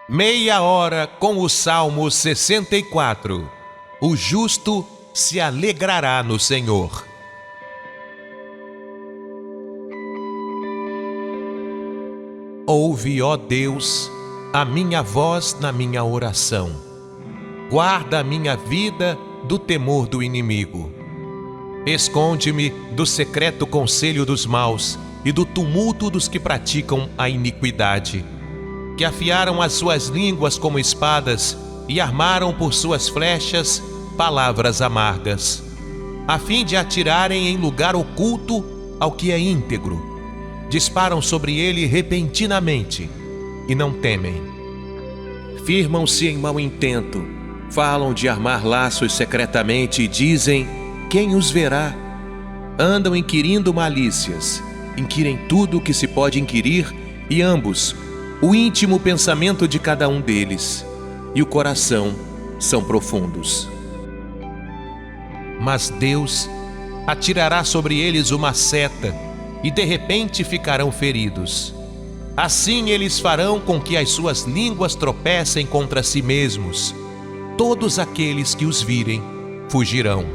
Meia hora com o Salmo 64. O justo se alegrará no Senhor. Ouve, ó Deus, a minha voz na minha oração. Guarda a minha vida do temor do inimigo. Esconde-me do secreto conselho dos maus e do tumulto dos que praticam a iniquidade, que afiaram as suas línguas como espadas e armaram por suas flechas palavras amargas, a fim de atirarem em lugar oculto ao que é íntegro. Disparam sobre ele repentinamente e não temem. Firmam-se em mau intento, falam de armar laços secretamente e dizem: quem os verá? Andam inquirindo malícias, inquirem tudo o que se pode inquirir, e ambos, o íntimo pensamento de cada um deles e o coração são profundos. Mas Deus atirará sobre eles uma seta e de repente ficarão feridos. Assim eles farão com que as suas línguas tropecem contra si mesmos. Todos aqueles que os virem fugirão.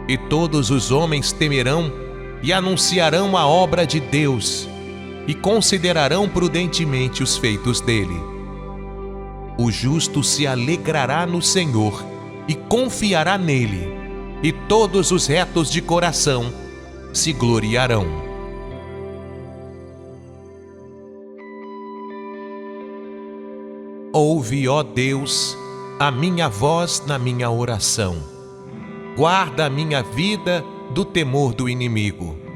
E todos os homens temerão e anunciarão a obra de Deus e considerarão prudentemente os feitos dele. O justo se alegrará no Senhor e confiará nele, e todos os retos de coração se gloriarão. Ouve, ó Deus, a minha voz na minha oração. Guarda a minha vida do temor do inimigo.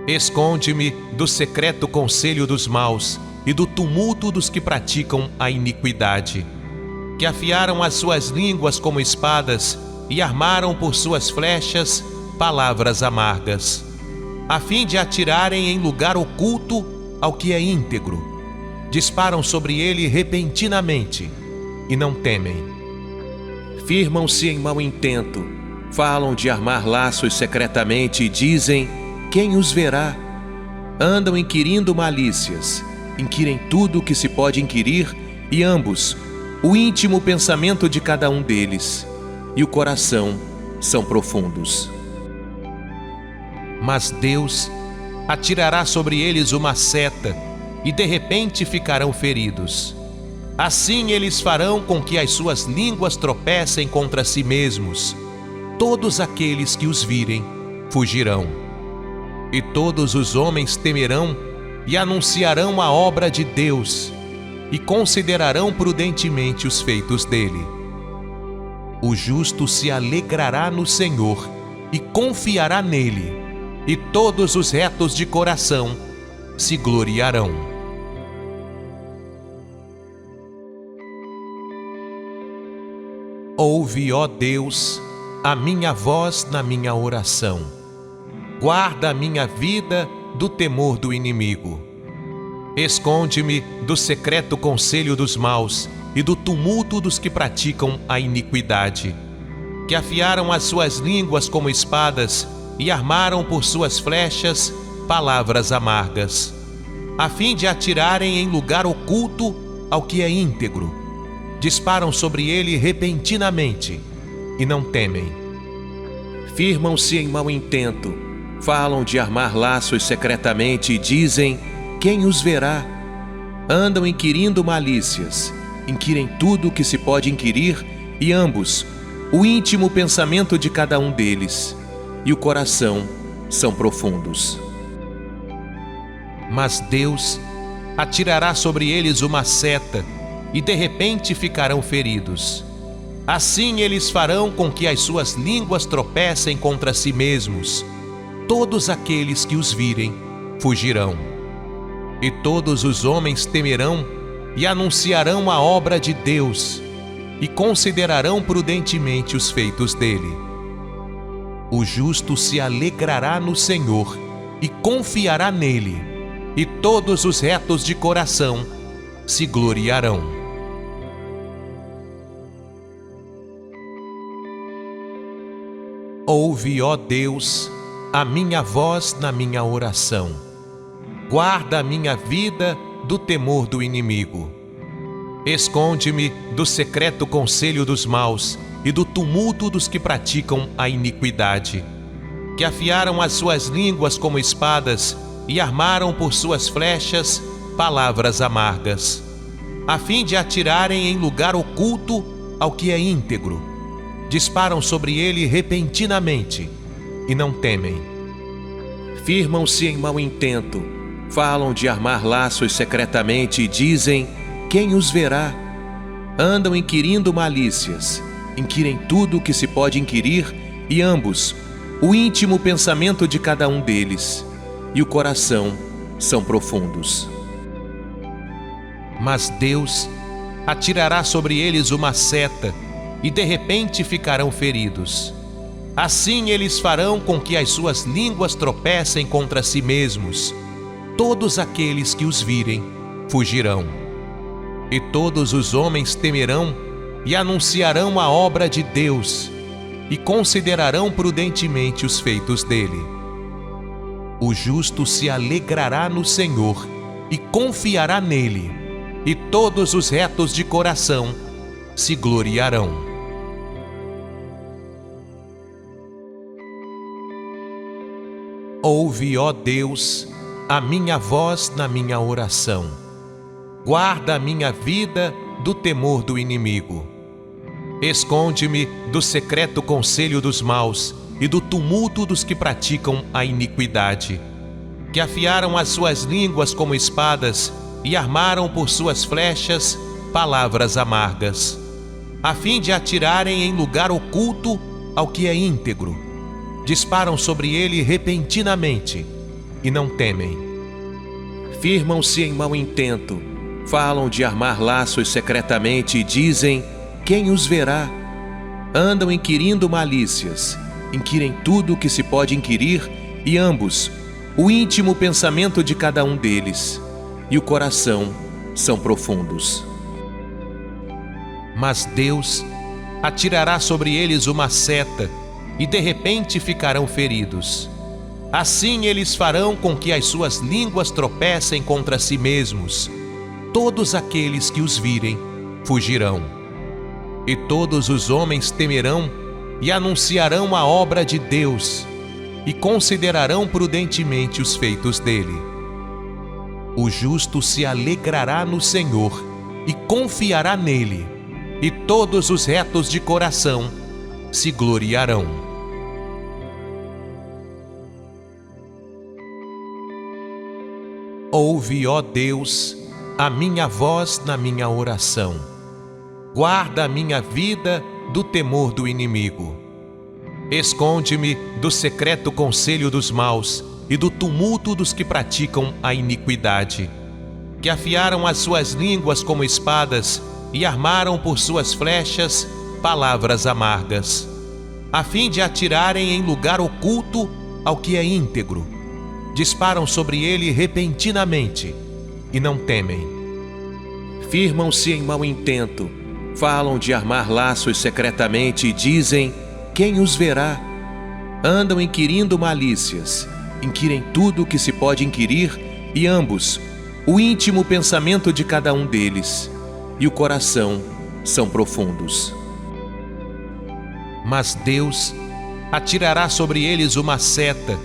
Esconde-me do secreto conselho dos maus e do tumulto dos que praticam a iniquidade, que afiaram as suas línguas como espadas e armaram por suas flechas palavras amargas, a fim de atirarem em lugar oculto ao que é íntegro. Disparam sobre ele repentinamente e não temem. Firmam-se em mau intento, falam de armar laços secretamente e dizem: quem os verá? Andam inquirindo malícias, inquirem tudo o que se pode inquirir, e ambos, o íntimo pensamento de cada um deles e o coração são profundos. Mas Deus atirará sobre eles uma seta e de repente ficarão feridos. Assim eles farão com que as suas línguas tropecem contra si mesmos. Todos aqueles que os virem fugirão. E todos os homens temerão e anunciarão a obra de Deus e considerarão prudentemente os feitos dele. O justo se alegrará no Senhor e confiará nele, e todos os retos de coração se gloriarão. Ouve, ó Deus, a minha voz na minha oração. Guarda a minha vida do temor do inimigo. Esconde-me do secreto conselho dos maus e do tumulto dos que praticam a iniquidade, que afiaram as suas línguas como espadas e armaram por suas flechas palavras amargas, a fim de atirarem em lugar oculto ao que é íntegro. Disparam sobre ele repentinamente e não temem. Firmam-se em mau intento, falam de armar laços secretamente e dizem: quem os verá? Andam inquirindo malícias, inquirem tudo o que se pode inquirir, e ambos, o íntimo pensamento de cada um deles e o coração são profundos. Mas Deus atirará sobre eles uma seta e de repente ficarão feridos. Assim eles farão com que as suas línguas tropecem contra si mesmos. Todos aqueles que os virem fugirão. E todos os homens temerão e anunciarão a obra de Deus e considerarão prudentemente os feitos dele. O justo se alegrará no Senhor e confiará nele, e todos os retos de coração se gloriarão. Ouve, ó Deus, a minha voz na minha oração. Guarda a minha vida do temor do inimigo. Esconde-me do secreto conselho dos maus e do tumulto dos que praticam a iniquidade, que afiaram as suas línguas como espadas e armaram por suas flechas palavras amargas, a fim de atirarem em lugar oculto ao que é íntegro. Disparam sobre ele repentinamente e não temem. Firmam-se em mau intento, falam de armar laços secretamente e dizem: quem os verá? Andam inquirindo malícias, inquirem tudo o que se pode inquirir, e ambos, o íntimo pensamento de cada um deles e o coração, são profundos. Mas Deus atirará sobre eles uma seta, e de repente ficarão feridos. Assim eles farão com que as suas línguas tropecem contra si mesmos. Todos aqueles que os virem fugirão. E todos os homens temerão e anunciarão a obra de Deus, e considerarão prudentemente os feitos dele. O justo se alegrará no Senhor e confiará nele, e todos os retos de coração se gloriarão. Ouve, ó Deus, a minha voz na minha oração. Guarda a minha vida do temor do inimigo. Esconde-me do secreto conselho dos maus e do tumulto dos que praticam a iniquidade, que afiaram as suas línguas como espadas e armaram por suas flechas palavras amargas, a fim de atirarem em lugar oculto ao que é íntegro. Disparam sobre ele repentinamente e não temem. Firmam-se em mau intento, falam de armar laços secretamente e dizem: quem os verá? Andam inquirindo malícias, inquirem tudo o que se pode inquirir, e ambos, o íntimo pensamento de cada um deles e o coração, são profundos. Mas Deus atirará sobre eles uma seta, e de repente ficarão feridos. Assim eles farão com que as suas línguas tropecem contra si mesmos. Todos aqueles que os virem fugirão. E todos os homens temerão e anunciarão a obra de Deus, e considerarão prudentemente os feitos dele. O justo se alegrará no Senhor e confiará nele, e todos os retos de coração se gloriarão. Ouve, ó Deus, a minha voz na minha oração. Guarda a minha vida do temor do inimigo. Esconde-me do secreto conselho dos maus e do tumulto dos que praticam a iniquidade, que afiaram as suas línguas como espadas e armaram por suas flechas palavras amargas, a fim de atirarem em lugar oculto ao que é íntegro. Disparam sobre ele repentinamente e não temem. Firmam-se em mau intento, falam de armar laços secretamente e dizem: quem os verá? Andam inquirindo malícias, inquirem tudo o que se pode inquirir, e ambos, o íntimo pensamento de cada um deles e o coração, são profundos. Mas Deus atirará sobre eles uma seta,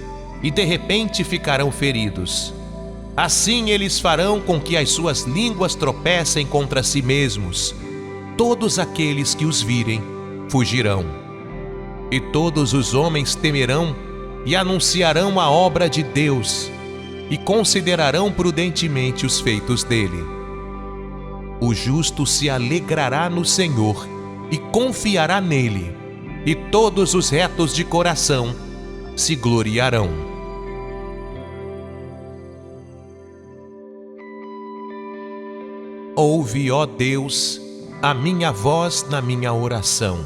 e de repente ficarão feridos. Assim eles farão com que as suas línguas tropecem contra si mesmos. Todos aqueles que os virem fugirão. E todos os homens temerão e anunciarão a obra de Deus, e considerarão prudentemente os feitos dele. O justo se alegrará no Senhor e confiará nele, e todos os retos de coração se gloriarão. Ouve, ó Deus, a minha voz na minha oração.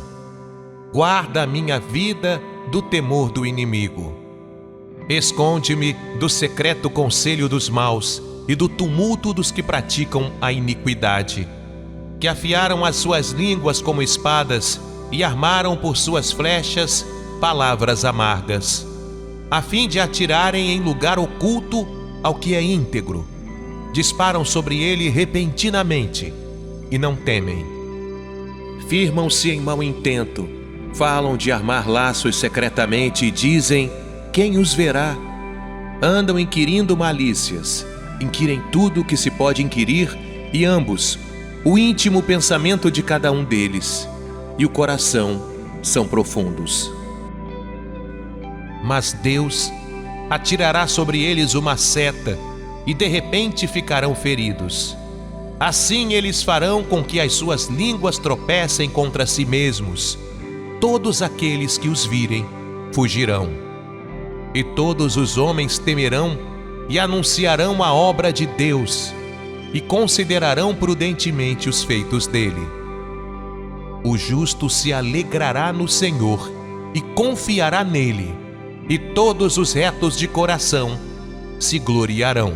Guarda a minha vida do temor do inimigo. Esconde-me do secreto conselho dos maus e do tumulto dos que praticam a iniquidade, que afiaram as suas línguas como espadas e armaram por suas flechas palavras amargas, a fim de atirarem em lugar oculto ao que é íntegro. Disparam sobre ele repentinamente e não temem. Firmam-se em mau intento, falam de armar laços secretamente e dizem: quem os verá? Andam inquirindo malícias, inquirem tudo o que se pode inquirir, e ambos, o íntimo pensamento de cada um deles, e o coração são profundos. Mas Deus atirará sobre eles uma seta, e de repente ficarão feridos. Assim eles farão com que as suas línguas tropecem contra si mesmos. Todos aqueles que os virem fugirão. E todos os homens temerão e anunciarão a obra de Deus, e considerarão prudentemente os feitos dele. O justo se alegrará no Senhor e confiará nele, e todos os retos de coração se gloriarão.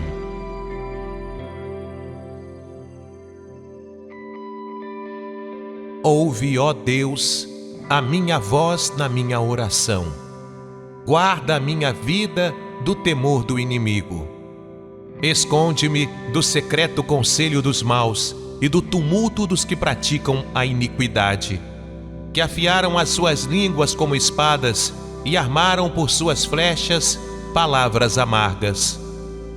Ouve, ó Deus, a minha voz na minha oração. Guarda a minha vida do temor do inimigo. Esconde-me do secreto conselho dos maus e do tumulto dos que praticam a iniquidade, que afiaram as suas línguas como espadas e armaram por suas flechas palavras amargas,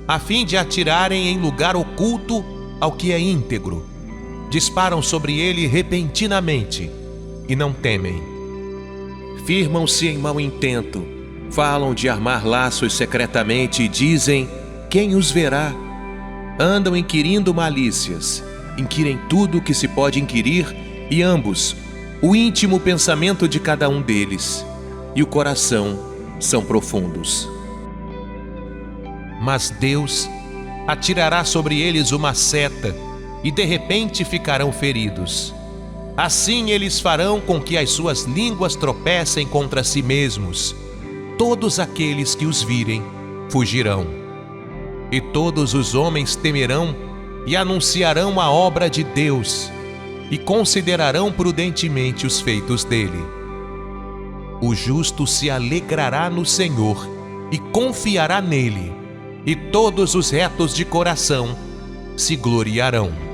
a fim de atirarem em lugar oculto ao que é íntegro. Disparam sobre ele repentinamente e não temem. Firmam-se em mau intento, falam de armar laços secretamente e dizem: quem os verá? Andam inquirindo malícias, inquirem tudo o que se pode inquirir, e ambos, o íntimo pensamento de cada um deles, e o coração são profundos. Mas Deus atirará sobre eles uma seta, e de repente ficarão feridos. Assim eles farão com que as suas línguas tropecem contra si mesmos. Todos aqueles que os virem fugirão. E todos os homens temerão e anunciarão a obra de Deus, e considerarão prudentemente os feitos dele. O justo se alegrará no Senhor e confiará nele, e todos os retos de coração se gloriarão.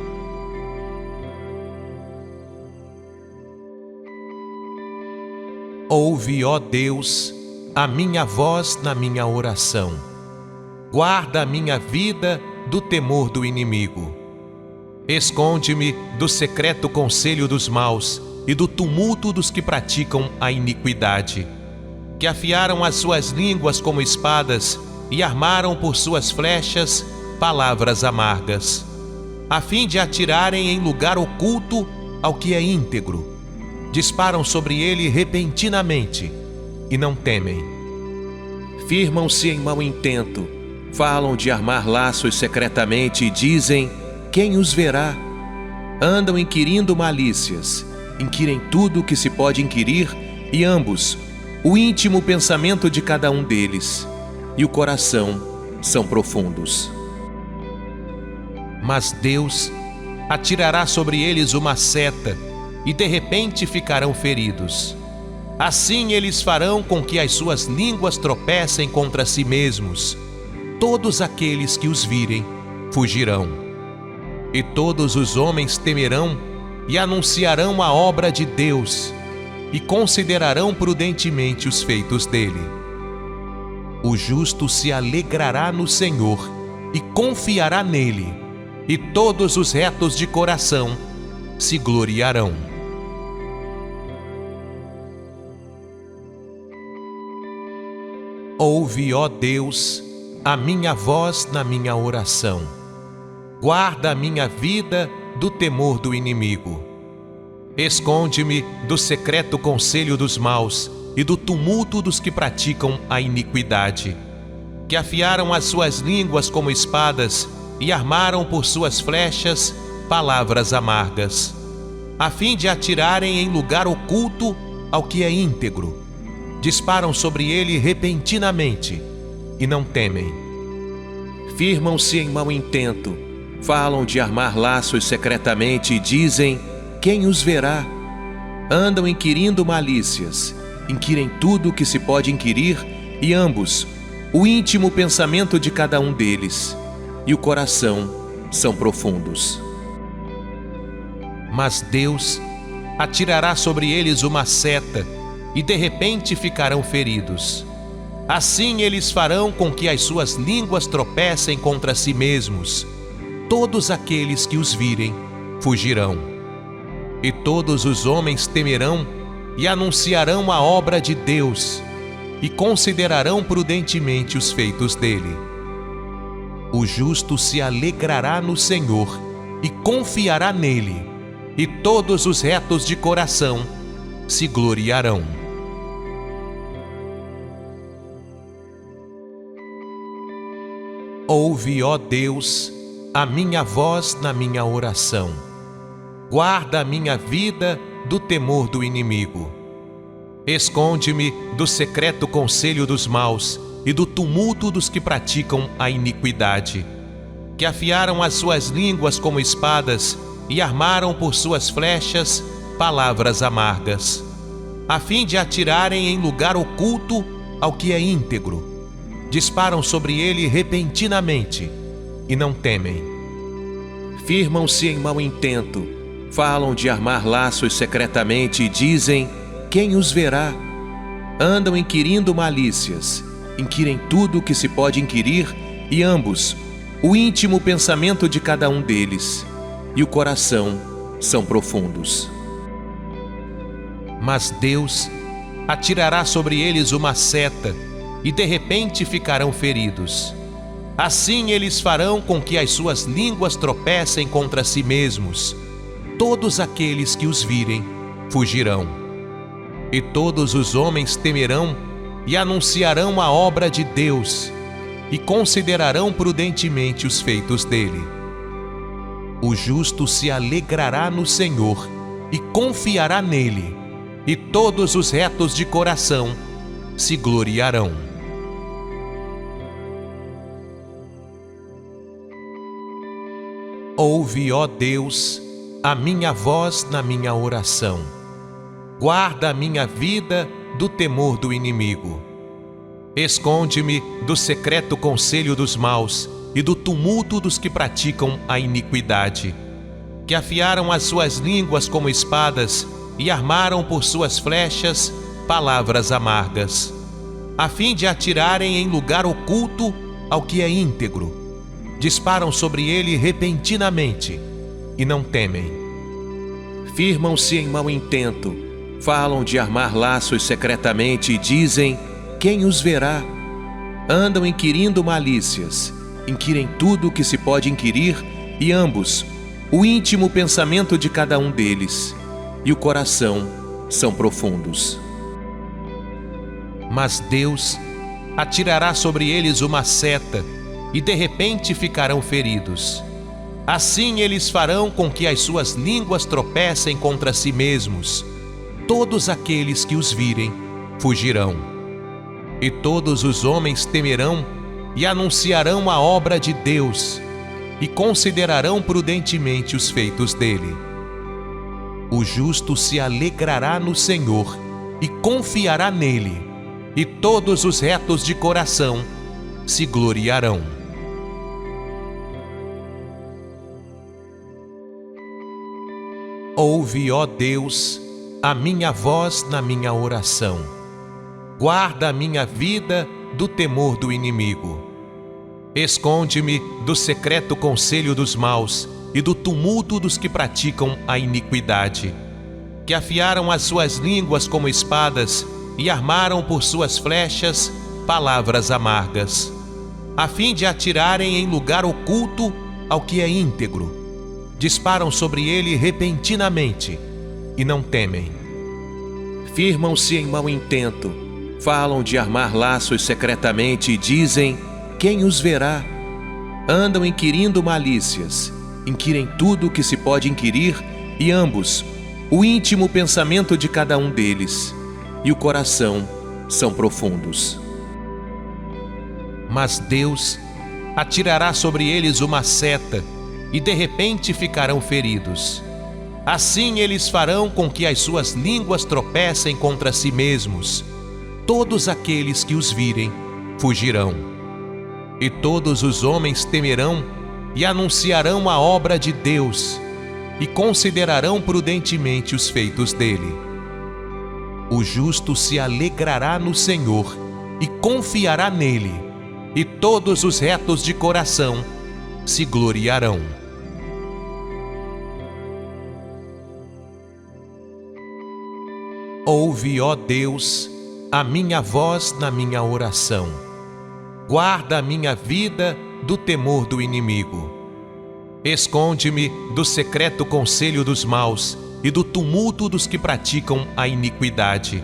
Ouve, ó Deus, a minha voz na minha oração. Guarda a minha vida do temor do inimigo. Esconde-me do secreto conselho dos maus e do tumulto dos que praticam a iniquidade, que afiaram as suas línguas como espadas e armaram por suas flechas palavras amargas, a fim de atirarem em lugar oculto ao que é íntegro. Disparam sobre ele repentinamente e não temem. Firmam-se em mau intento, falam de armar laços secretamente e dizem: quem os verá? Andam inquirindo malícias, inquirem tudo o que se pode inquirir, e ambos, o íntimo pensamento de cada um deles, e o coração são profundos. Mas Deus atirará sobre eles uma seta, e de repente ficarão feridos. Assim eles farão com que as suas línguas tropecem contra si mesmos. Todos aqueles que os virem fugirão. E todos os homens temerão e anunciarão a obra de Deus, e considerarão prudentemente os feitos dele. O justo se alegrará no Senhor e confiará nele, e todos os retos de coração se gloriarão. Ouve, ó Deus, a minha voz na minha oração. Guarda a minha vida do temor do inimigo. Esconde-me do secreto conselho dos maus e do tumulto dos que praticam a iniquidade, que afiaram as suas línguas como espadas e armaram por suas flechas palavras amargas, a fim de atirarem em lugar oculto ao que é íntegro. Disparam sobre ele repentinamente e não temem. Firmam-se em mau intento, falam de armar laços secretamente e dizem: quem os verá? Andam inquirindo malícias, inquirem tudo o que se pode inquirir, e ambos, o íntimo pensamento de cada um deles, e o coração são profundos. Mas Deus atirará sobre eles uma seta, e de repente ficarão feridos. Assim eles farão com que as suas línguas tropecem contra si mesmos. Todos aqueles que os virem fugirão. E todos os homens temerão e anunciarão a obra de Deus, e considerarão prudentemente os feitos dele. O justo se alegrará no Senhor e confiará nele, e todos os retos de coração se gloriarão. Ouve, ó Deus, a minha voz na minha oração. Guarda a minha vida do temor do inimigo. Esconde-me do secreto conselho dos maus e do tumulto dos que praticam a iniquidade, que afiaram as suas línguas como espadas e armaram por suas flechas palavras amargas, a fim de atirarem em lugar oculto ao que é íntegro. Disparam sobre ele repentinamente e não temem. Firmam-se em mau intento, falam de armar laços secretamente e dizem: quem os verá? Andam inquirindo malícias, inquirem tudo o que se pode inquirir, e ambos, o íntimo pensamento de cada um deles, e o coração são profundos. Mas Deus atirará sobre eles uma seta, e de repente ficarão feridos. Assim eles farão com que as suas línguas tropecem contra si mesmos. Todos aqueles que os virem fugirão. E todos os homens temerão e anunciarão a obra de Deus, e considerarão prudentemente os feitos dele. O justo se alegrará no Senhor e confiará nele, e todos os retos de coração se gloriarão. Ouve, ó Deus, a minha voz na minha oração. Guarda a minha vida do temor do inimigo. Esconde-me do secreto conselho dos maus e do tumulto dos que praticam a iniquidade, que afiaram as suas línguas como espadas e armaram por suas flechas palavras amargas, a fim de atirarem em lugar oculto ao que é íntegro. Disparam sobre ele repentinamente e não temem. Firmam-se em mau intento, falam de armar laços secretamente e dizem: quem os verá? Andam inquirindo malícias, inquirem tudo o que se pode inquirir, e ambos, o íntimo pensamento de cada um deles, e o coração são profundos. Mas Deus atirará sobre eles uma seta, e de repente ficarão feridos. Assim eles farão com que as suas línguas tropecem contra si mesmos. Todos aqueles que os virem fugirão. E todos os homens temerão e anunciarão a obra de Deus, e considerarão prudentemente os feitos dele. O justo se alegrará no Senhor e confiará nele, e todos os retos de coração se gloriarão. Ouve, ó Deus, a minha voz na minha oração. Guarda a minha vida do temor do inimigo. Esconde-me do secreto conselho dos maus e do tumulto dos que praticam a iniquidade, que afiaram as suas línguas como espadas e armaram por suas flechas palavras amargas, a fim de atirarem em lugar oculto ao que é íntegro. Disparam sobre ele repentinamente e não temem. Firmam-se em mau intento, falam de armar laços secretamente e dizem: quem os verá? Andam inquirindo malícias, inquirem tudo o que se pode inquirir, e ambos, o íntimo pensamento de cada um deles, e o coração são profundos. Mas Deus atirará sobre eles uma seta, e de repente ficarão feridos. Assim eles farão com que as suas línguas tropecem contra si mesmos. Todos aqueles que os virem fugirão. E todos os homens temerão e anunciarão a obra de Deus, e considerarão prudentemente os feitos dele. O justo se alegrará no Senhor e confiará nele, e todos os retos de coração se gloriarão. Ouve, ó Deus, a minha voz na minha oração. Guarda a minha vida do temor do inimigo. Esconde-me do secreto conselho dos maus e do tumulto dos que praticam a iniquidade,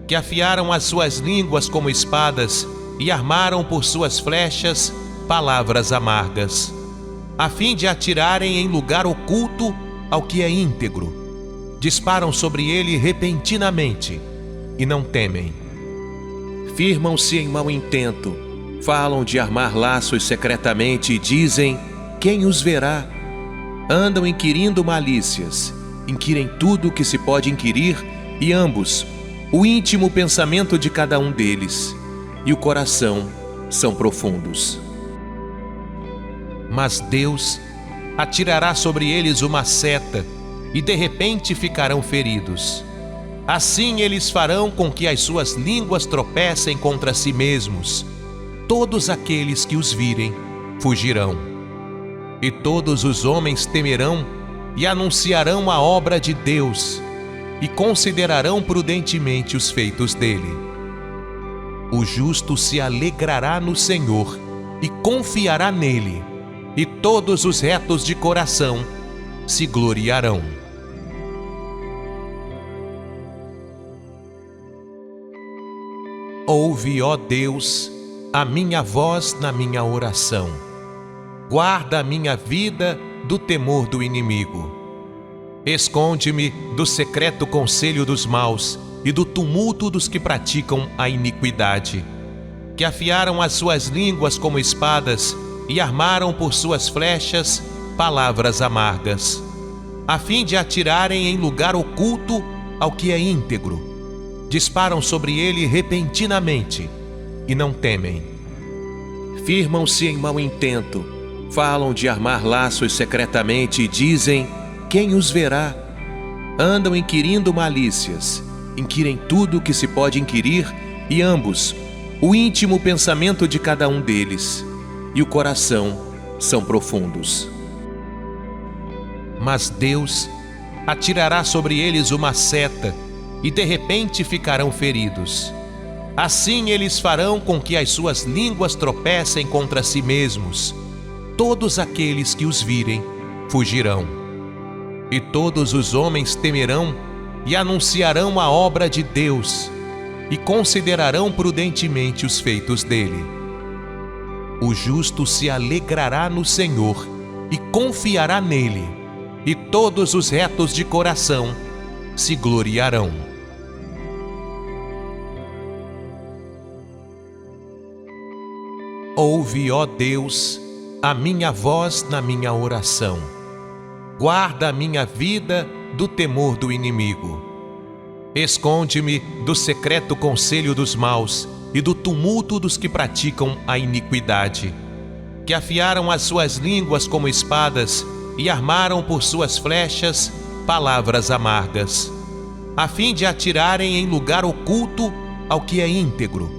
que afiaram as suas línguas como espadas e armaram por suas flechas palavras amargas, a fim de atirarem em lugar oculto ao que é íntegro. Disparam sobre ele repentinamente e não temem. Firmam-se em mau intento, falam de armar laços secretamente e dizem: quem os verá? Andam inquirindo malícias, inquirem tudo o que se pode inquirir, e ambos, o íntimo pensamento de cada um deles, e o coração são profundos. Mas Deus atirará sobre eles uma seta, e de repente ficarão feridos. Assim eles farão com que as suas línguas tropecem contra si mesmos. Todos aqueles que os virem fugirão. E todos os homens temerão e anunciarão a obra de Deus, e considerarão prudentemente os feitos dele. O justo se alegrará no Senhor e confiará nele, e todos os retos de coração se gloriarão. Ouve, ó Deus, a minha voz na minha oração. Guarda a minha vida do temor do inimigo. Esconde-me do secreto conselho dos maus e do tumulto dos que praticam a iniquidade, que afiaram as suas línguas como espadas e armaram por suas flechas palavras amargas, a fim de atirarem em lugar oculto ao que é íntegro. Disparam sobre ele repentinamente e não temem. Firmam-se em mau intento, falam de armar laços secretamente e dizem: quem os verá? Andam inquirindo malícias, inquirem tudo o que se pode inquirir, e ambos, o íntimo pensamento de cada um deles, e o coração são profundos. Mas Deus atirará sobre eles uma seta, e de repente ficarão feridos. Assim eles farão com que as suas línguas tropecem contra si mesmos. Todos aqueles que os virem fugirão. E todos os homens temerão e anunciarão a obra de Deus, e considerarão prudentemente os feitos dele. O justo se alegrará no Senhor e confiará nele, e todos os retos de coração se gloriarão. Ouve, ó Deus, a minha voz na minha oração. Guarda a minha vida do temor do inimigo. Esconde-me do secreto conselho dos maus e do tumulto dos que praticam a iniquidade, que afiaram as suas línguas como espadas e armaram por suas flechas palavras amargas, a fim de atirarem em lugar oculto ao que é íntegro.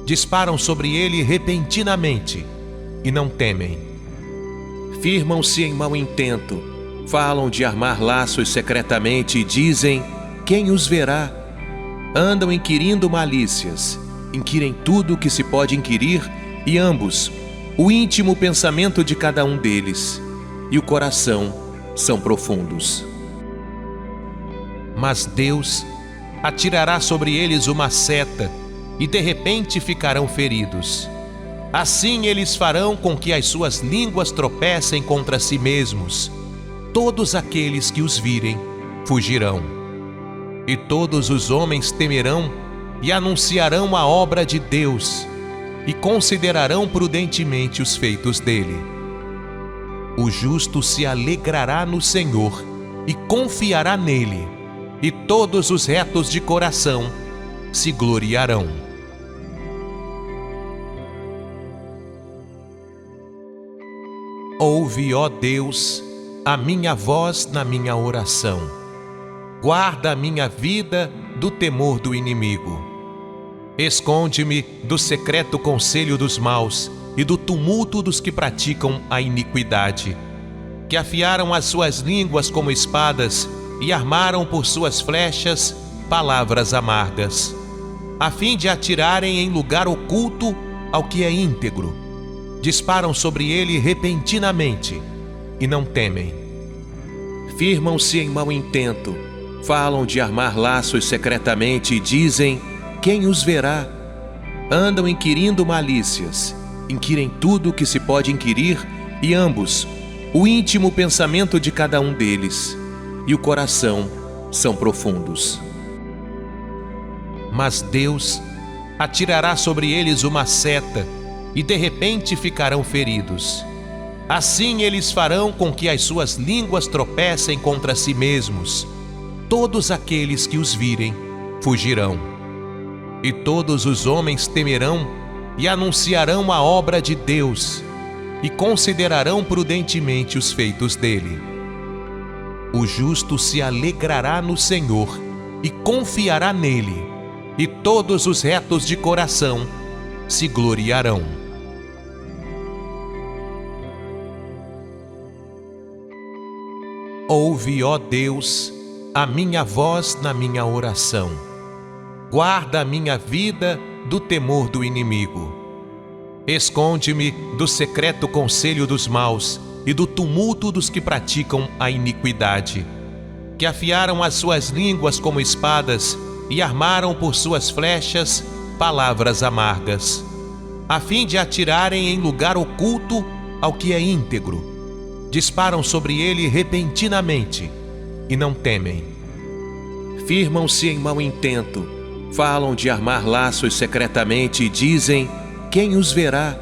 Disparam sobre ele repentinamente e não temem. Firmam-se em mau intento, falam de armar laços secretamente e dizem: quem os verá? Andam inquirindo malícias, inquirem tudo o que se pode inquirir, e ambos, o íntimo pensamento de cada um deles, e o coração são profundos. Mas Deus atirará sobre eles uma seta, e de repente ficarão feridos. Assim eles farão com que as suas línguas tropecem contra si mesmos. Todos aqueles que os virem fugirão. E todos os homens temerão e anunciarão a obra de Deus, e considerarão prudentemente os feitos dele. O justo se alegrará no Senhor e confiará nele, e todos os retos de coração se gloriarão. Ouve, ó Deus, a minha voz na minha oração. Guarda a minha vida do temor do inimigo. Esconde-me do secreto conselho dos maus e do tumulto dos que praticam a iniquidade, que afiaram as suas línguas como espadas e armaram por suas flechas palavras amargas, a fim de atirarem em lugar oculto ao que é íntegro. Disparam sobre ele repentinamente e não temem. Firmam-se em mau intento, falam de armar laços secretamente e dizem: quem os verá? Andam inquirindo malícias, inquirem tudo o que se pode inquirir, e ambos, o íntimo pensamento de cada um deles, e o coração são profundos. Mas Deus atirará sobre eles uma seta, e de repente ficarão feridos. Assim eles farão com que as suas línguas tropecem contra si mesmos. Todos aqueles que os virem fugirão. E todos os homens temerão e anunciarão a obra de Deus, e considerarão prudentemente os feitos dele. O justo se alegrará no Senhor e confiará nele, e todos os retos de coração se gloriarão. Ouve, ó Deus, a minha voz na minha oração. Guarda a minha vida do temor do inimigo. Esconde-me do secreto conselho dos maus e do tumulto dos que praticam a iniquidade, que afiaram as suas línguas como espadas e armaram por suas flechas palavras amargas, a fim de atirarem em lugar oculto ao que é íntegro. Disparam sobre ele repentinamente e não temem. Firmam-se em mau intento, falam de armar laços secretamente e dizem: quem os verá?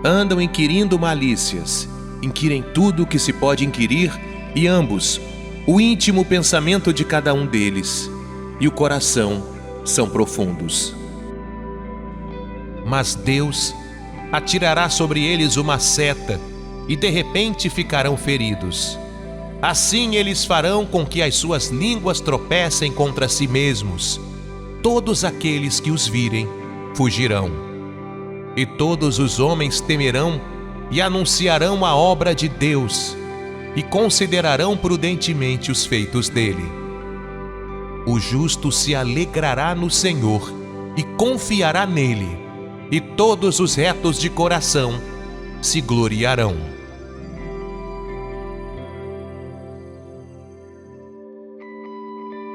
Andam inquirindo malícias, inquirem tudo o que se pode inquirir, e ambos, o íntimo pensamento de cada um deles, e o coração são profundos. Mas Deus atirará sobre eles uma seta, e de repente ficarão feridos. Assim eles farão com que as suas línguas tropecem contra si mesmos. Todos aqueles que os virem fugirão. E todos os homens temerão e anunciarão a obra de Deus, e considerarão prudentemente os feitos dele. O justo se alegrará no Senhor e confiará nele, e todos os retos de coração se gloriarão.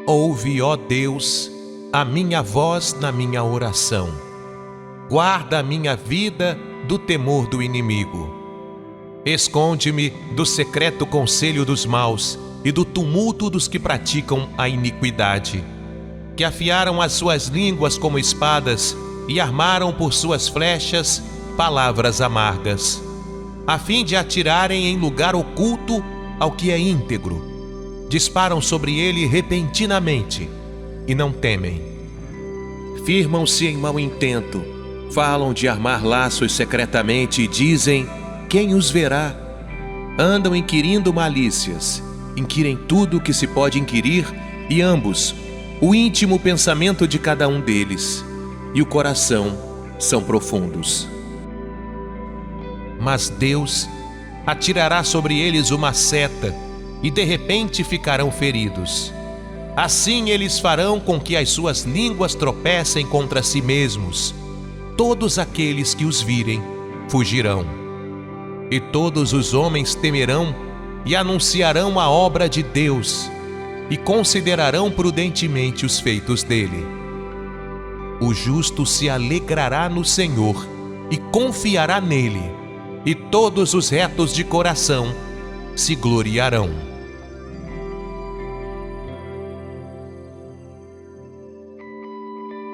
Ouve, ó Deus, a minha voz na minha oração. Guarda a minha vida do temor do inimigo. Esconde-me do secreto conselho dos maus e do tumulto dos que praticam a iniquidade, que afiaram as suas línguas como espadas e armaram por suas flechas palavras amargas, a fim de atirarem em lugar oculto ao que é íntegro. Disparam sobre ele repentinamente e não temem. Firmam-se em mau intento, falam de armar laços secretamente e dizem: quem os verá? Andam inquirindo malícias, inquirem tudo o que se pode inquirir, e ambos, o íntimo pensamento de cada um deles, e o coração são profundos. Mas Deus atirará sobre eles uma seta, e de repente ficarão feridos. Assim eles farão com que as suas línguas tropecem contra si mesmos. Todos aqueles que os virem fugirão. E todos os homens temerão e anunciarão a obra de Deus, e considerarão prudentemente os feitos dele. O justo se alegrará no Senhor e confiará nele, e todos os retos de coração se gloriarão.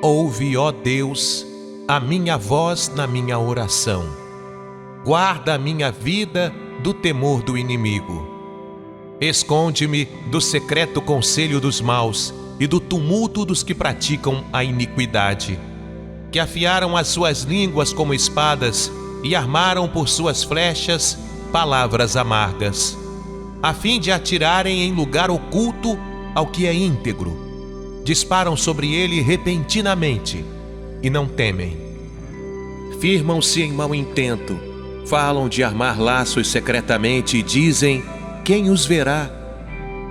Ouve, ó Deus, a minha voz na minha oração. Guarda a minha vida do temor do inimigo. Esconde-me do secreto conselho dos maus e do tumulto dos que praticam a iniquidade, que afiaram as suas línguas como espadas e armaram por suas flechas palavras amargas, a fim de atirarem em lugar oculto ao que é íntegro. Disparam sobre ele repentinamente e não temem. Firmam-se em mau intento, falam de armar laços secretamente e dizem: quem os verá?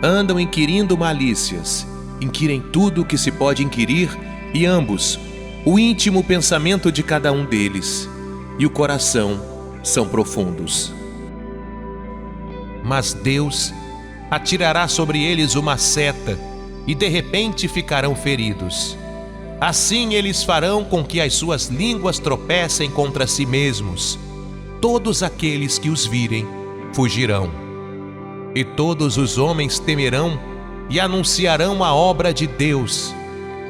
Andam inquirindo malícias, inquirem tudo o que se pode inquirir, e ambos, o íntimo pensamento de cada um deles e o coração, são profundos. Mas Deus atirará sobre eles uma seta, e de repente ficarão feridos. Assim eles farão com que as suas línguas tropecem contra si mesmos. Todos aqueles que os virem fugirão. E todos os homens temerão e anunciarão a obra de Deus,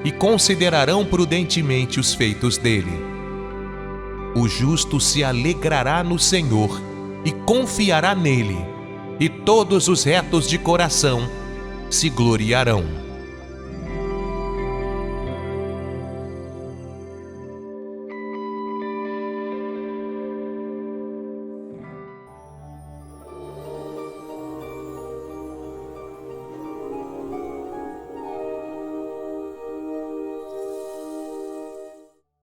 e considerarão prudentemente os feitos dele. O justo se alegrará no Senhor e confiará nele, e todos os retos de coração se gloriarão.